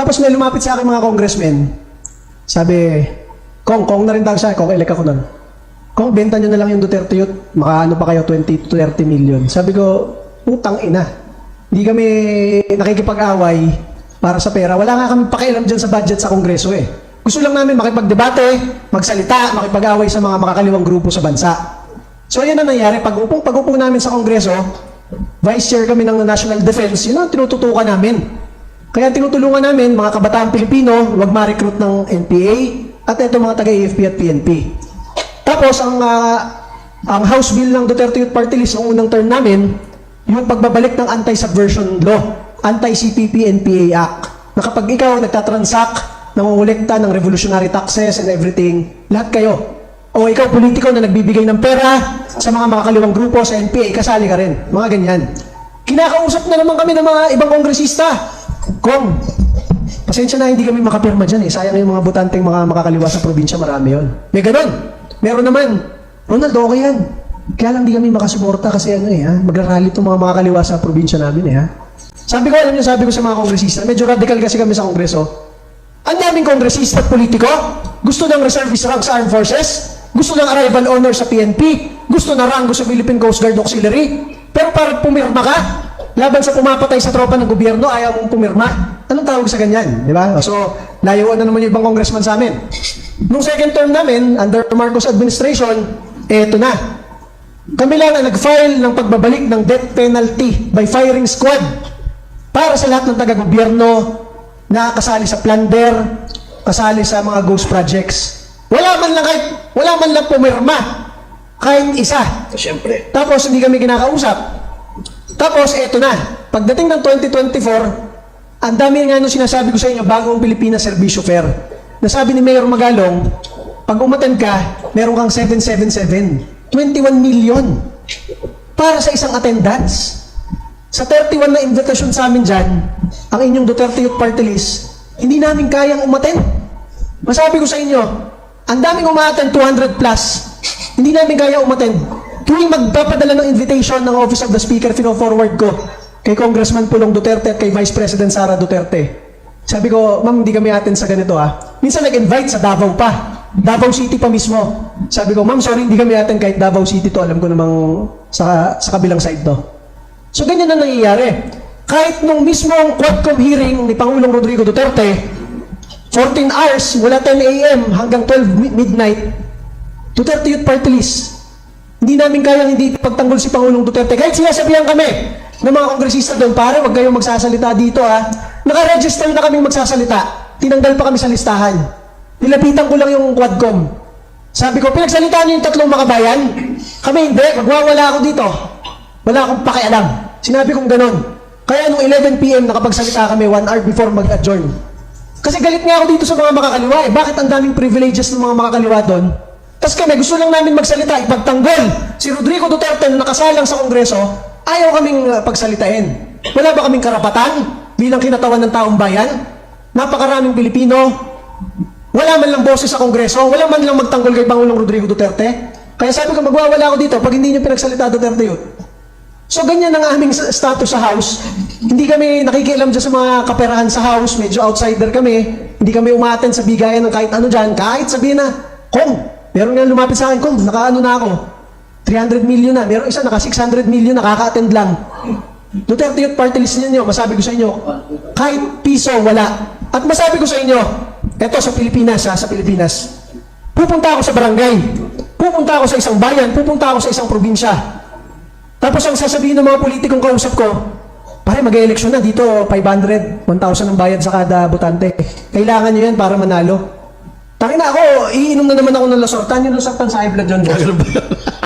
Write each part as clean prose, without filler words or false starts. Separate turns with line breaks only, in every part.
Tapos may lumapit sa akin mga congressmen, sabi, Kong na rin tawag sa akin, Kong, elect ako nun. Kong, benta nyo na lang yung Duterte Youth, makaano pa kayo, 20 to 30 million. Sabi ko, putang ina. Hindi kami nakikipag-away para sa pera. Wala nga kami pakialam dyan sa budget sa Kongreso eh. Gusto lang namin makipagdebate, magsalita, makipag-away sa mga makakaliwang grupo sa bansa. So yan ang nangyari. Pag-upo namin sa Kongreso, Vice Chair kami ng National Defense, yun ang tinututukan namin. Kaya tinutulungan namin mga kabataang Pilipino, huwag ma-recruit ng NPA at ito mga taga-AFP at PNP. Tapos ang House Bill ng Duterte Youth Party List ng unang term namin, yung pagbabalik ng anti-subversion law, anti-CPP-NPA Act, na kapag ikaw nagtatransact, nangungulekta ng revolutionary taxes and everything, lahat kayo. O ikaw politiko na nagbibigay ng pera sa mga makakaliwang grupo sa NPA, kasali ka rin. Mga ganyan. Kinakausap na naman kami ng mga ibang kongresista. Kong, pasensya na hindi kami makapirma dyan eh. Sayang yung mga botanteng mga makakaliwa sa probinsya, marami yun. May ganun. Meron naman. Ronald, okay yan. Kaya lang di kami makasuporta kasi magrarally itong mga makakaliwa sa probinsya namin eh ha. Sabi ko, alam niyo, sabi ko sa mga kongresista, medyo radical kasi kami sa kongreso. Ang daming kongresista at politiko, gusto ng reservist rank sa armed forces, gusto ng arrival honor sa PNP, gusto na rango sa Philippine Coast Guard Auxiliary, pero para pumirma ka, laban sa pumapatay sa tropa ng gobyerno, ayaw mong pumirma. Anong tawag sa ganyan? Di ba? So, layuan na naman yung ibang congressman sa amin. Nung second term namin, under Marcos administration, eto na. Kami lang ang nag-file ng pagbabalik ng death penalty by firing squad para sa lahat ng taga-gobyerno na kasali sa plunder, kasali sa mga ghost projects. Wala man lang pumirma. Kahit isa.
Siyempre.
Tapos, hindi kami kinakausap. Tapos, eto na. Pagdating ng 2024, ang dami nga nung sinasabi ko sa inyo, bagong Pilipinas Servisyo Fair. Nasabi ni Mayor Magalong, pag umattend ka, meron kang 777. 21 million. Para sa isang attendance. Sa 31 na invitation sa amin dyan, ang inyong Duterte Youth Party List, hindi namin kayang umattend. Masabi ko sa inyo, ang daming umattend, 200 plus. Hindi namin kaya umattend. Tuwing magpapadala ng invitation ng Office of the Speaker, fino-forward ko kay Congressman Pulong Duterte at kay Vice President Sara Duterte. Sabi ko, ma'am, hindi kami attend sa ganito ha. Minsan nag-invite sa Davao pa. Davao City pa mismo. Sabi ko, ma'am, sorry, hindi kami attend kahit Davao City to. Alam ko namang sa kabilang side to. So ganyan na nangyayari. Kahit nung mismong Quadcom hearing ni Pangulong Rodrigo Duterte, 14 hours, mula 10 a.m. hanggang 12 midnight, Duterte Youth Party List. Hindi namin kayang hindi pagtanggol si Pangulong Duterte. Kahit sinasabihan kami ng mga kongresista doon, pare, wag kayong magsasalita dito ha. Naka-register na kaming magsasalita. Tinanggal pa kami sa listahan. Nilapitan ko lang yung Quadcom. Sabi ko, pinagsalitaan niyo yung tatlong makabayan? Kami hindi, magwawala ako dito. Wala akong pakialam. Sinabi kong ganon. Kaya nung 11 p.m. nakapagsalita kami 1 hour before mag-adjourn. Kasi galit nga ako dito sa mga makakaliwa eh. Bakit ang daming privileges ng mga makakaliwa doon? Tapos kami, gusto lang namin magsalita, ipagtanggol. Si Rodrigo Duterte na nakasalang sa Kongreso, ayaw kaming pagsalitain. Wala ba kaming karapatan bilang kinatawan ng taong bayan? Napakaraming Pilipino. Wala man lang boses sa Kongreso. Wala man lang magtanggol kay Pangulong Rodrigo Duterte. Kaya sabi ko, magwawala ako dito pag hindi niyo pinagsalita Duterte yun. So ganyan ang aming status sa House. Hindi kami nakikialam dyan sa mga kaperahan sa House. Medyo outsider kami. Hindi kami umaten sa bigayan ng kahit ano dyan. Kahit sabihin na, Kong, meron nga lumapit sa akin, Kong, nakaano na ako. 300 million na. Meron isa, naka 600 million, nakaka-attend lang. Duterte Youth Party List ninyo, masabi ko sa inyo, kahit piso, wala. At masabi ko sa inyo, eto sa Pilipinas, sa Pilipinas, pupunta ako sa barangay, pupunta ako sa isang bayan, pupunta ako sa isang probinsya. Tapos ang sasabihin ng mga politikong kausap ko, pare, mag-eleksyon na dito, 500, 1,000 ang bayad sa kada botante. Kailangan nyo yan para manalo. Tangin na ako, iinom na naman ako ng lasortan. Yung lasortan sa high blood yun.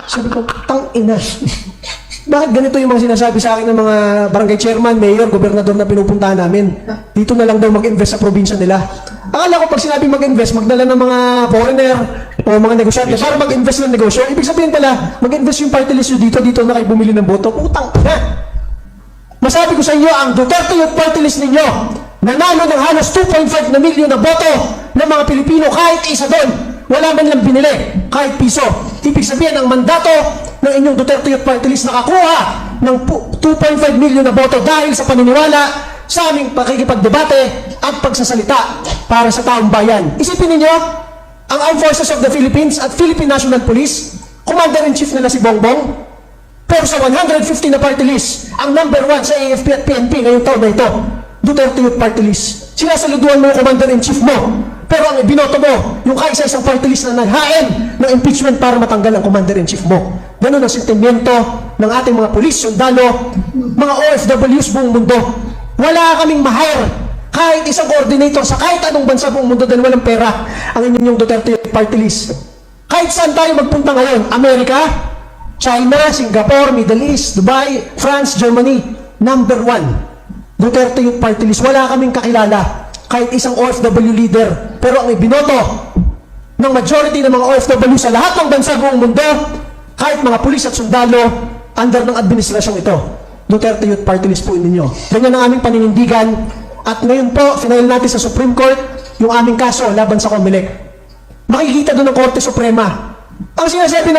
Sabi ko, tangina. Bakit ganito yung mga sinasabi sa akin ng mga barangay chairman, mayor, gobernador na pinupuntahan namin? Dito na lang daw mag-invest sa probinsya nila. Akala ko pag sinabi mag-invest, magdala ng mga foreigner o mga negosyante para mag-invest ng negosyo. Ibig sabihin pala, mag-invest yung party list nyo dito na kayo bumili ng boto. Putang ina. Masabi ko sa inyo, ang Duterte Youth Party List ninyo, nanalo ng halos 2.5 na milyon na boto ng mga Pilipino, kahit isa doon, wala man lang binili, kahit piso. Ibig sabihin, ang mandato ng inyong Duterte Youth Party List nakakuha ng 2.5 milyon na boto dahil sa paniniwala sa aming pakikipagdebate at pagsasalita para sa taong bayan. Isipin ninyo, ang Armed Forces of the Philippines at Philippine National Police, Commander-in-Chief nila si Bongbong, pero sa 150 na party list, ang number 1 sa AFP at PNP ngayong taon na ito, Duterte Youth Party List. Sinasaluduan mo yung Commander-in-Chief mo, pero ang ibinoto mo, yung kaisa-isang party list na naghain ng impeachment para matanggal ang Commander-in-Chief mo. Ganun ang sentimiento ng ating mga pulis, sundalo, mga OFWs buong mundo. Wala kaming ma-hire kahit isang coordinator sa kahit anong bansa buong mundo dahil walang pera ang inyong Duterte Youth Party List. Kahit saan tayo magpunta ngayon, Amerika, China, Singapore, Middle East, Dubai, France, Germany, number 1, Duterte Youth Party List. Wala kaming kakilala kahit isang OFW leader. Pero ang ibinoto ng majority ng mga OFW sa lahat ng bansa buong mundo, kahit mga pulis at sundalo, under ng administrasyong ito, Duterte Youth Party List po ninyo. Ganyan ang aming paninindigan. At ngayon po, final natin sa Supreme Court, yung aming kaso laban sa COMELEC. Makikita doon ng Korte Suprema. Ang sinasabi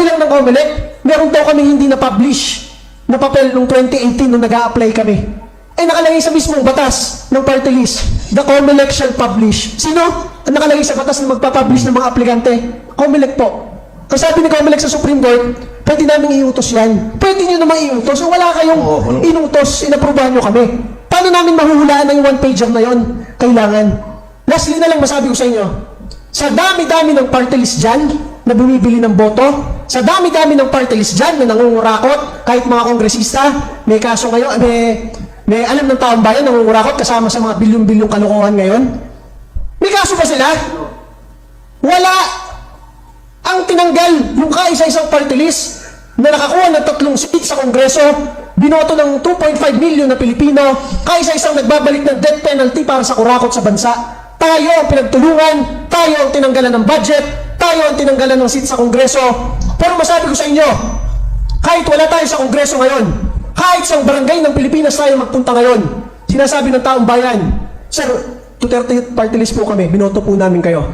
lang ng COMELEC, meron daw kaming hindi na-publish na papel noong 2018 nung nag-a-apply kami. Eh nakalagay sa mismong batas ng party list, the COMELEC shall publish. Sino ang nakalagay sa batas na magpapublish ng mga aplikante? COMELEC po. Ang sabi ni COMELEC sa Supreme Court, pwede namin iutos yan. Pwede nyo naman iutos. So wala kayong inutos, inaprubahan nyo kami. Paano namin mahuhulaan ng one-pager na yon? Kailangan. Lastly na lang masabi ko sa inyo, sa dami-dami ng party list dyan na bumibili ng boto, sa dami-dami ng party list dyan na nangungurakot, kahit mga kongresista, may kaso ngayon, may alam ng taong bayan, nangungurakot kasama sa mga bilyong-bilyong kalokohan ngayon. May kaso ba sila? Wala. Ang tinanggal yung kaisa-isang party list na nakakuha ng 3 seats sa Kongreso, binoto ng 2.5 million na Pilipino, kaisa-isang nagbabalik ng death penalty para sa kurakot sa bansa. Tayo ang pinagtulungan, tayo ang tinanggalan ng budget, tayo ang tinanggalan ng seats sa Kongreso. Pero masabi ko sa inyo, kahit wala tayo sa Kongreso ngayon, kahit sa barangay ng Pilipinas tayo magpunta ngayon, sinasabi ng taong bayan, Sir, Duterte Youth Party List po kami, binoto po namin kayo.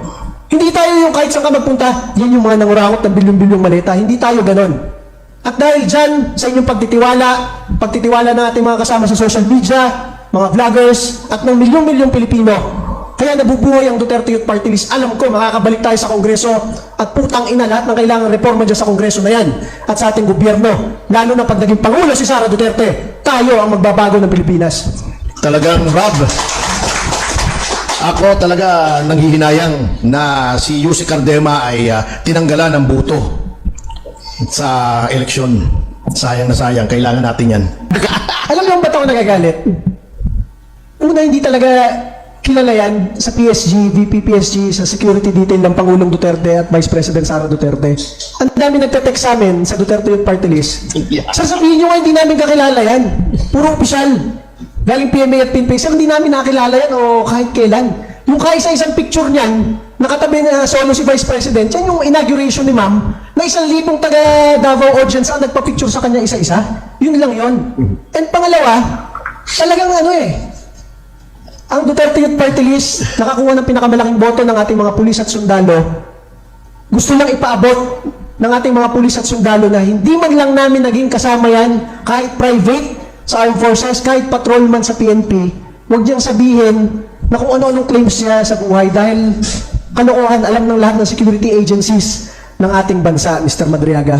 Hindi tayo yung kahit saan ka magpunta, yan yung mga nangurakot ng bilyong-bilyong maleta. Hindi tayo ganon. At dahil dyan, sa inyong pagtitiwala ng ating mga kasama sa social media, mga vloggers, at ng milyong-milyong Pilipino, kaya nabubuhay ang Duterte Youth Party List. Alam ko, makakabalik tayo sa Kongreso at putang ina lahat ng kailangan reforma dyan sa Kongreso na yan at sa ating gobyerno. Lalo na pag naging Pangulo si Sara Duterte, tayo ang magbabago ng Pilipinas.
Talagang, Rob, ako talaga nanghihinayang na si Yusek Cardema ay tinanggalan ng boto sa eleksyon. Sayang na sayang, kailangan natin yan.
Alam mo ba't ako nagagalit? Una, hindi talaga kilala yan sa PSG, VP PSG, sa security detail ng Pangulong Duterte at Vice President Sara Duterte. Ang dami nagte-text sa amin sa Duterte Youth Party List. Sasabihin nyo nga, hindi namin kakilala yan. Puro opisyal. Galing PMA at PNP, sir, hindi namin nakilala yan o kahit kailan. Yung kaisa-isang picture niyan, nakatabi na solo si Vice President, yan yung inauguration ni ma'am, na 1,000 taga Davao audience ang nagpa-picture sa kanya isa-isa. Yun lang yun. And pangalawa, talagang ang Duterte Youth Party List, nakakuha ng pinakamalaking boto ng ating mga pulis at sundalo, gusto lang ipaabot ng ating mga pulis at sundalo na hindi man lang namin naging kasama yan, kahit private, sa Armed Forces, kahit patrolman sa PNP, huwag niyang sabihin na kung ano-anong claims niya sa buhay dahil kalokohan alam ng lahat ng security agencies ng ating bansa, Mr. Madriaga.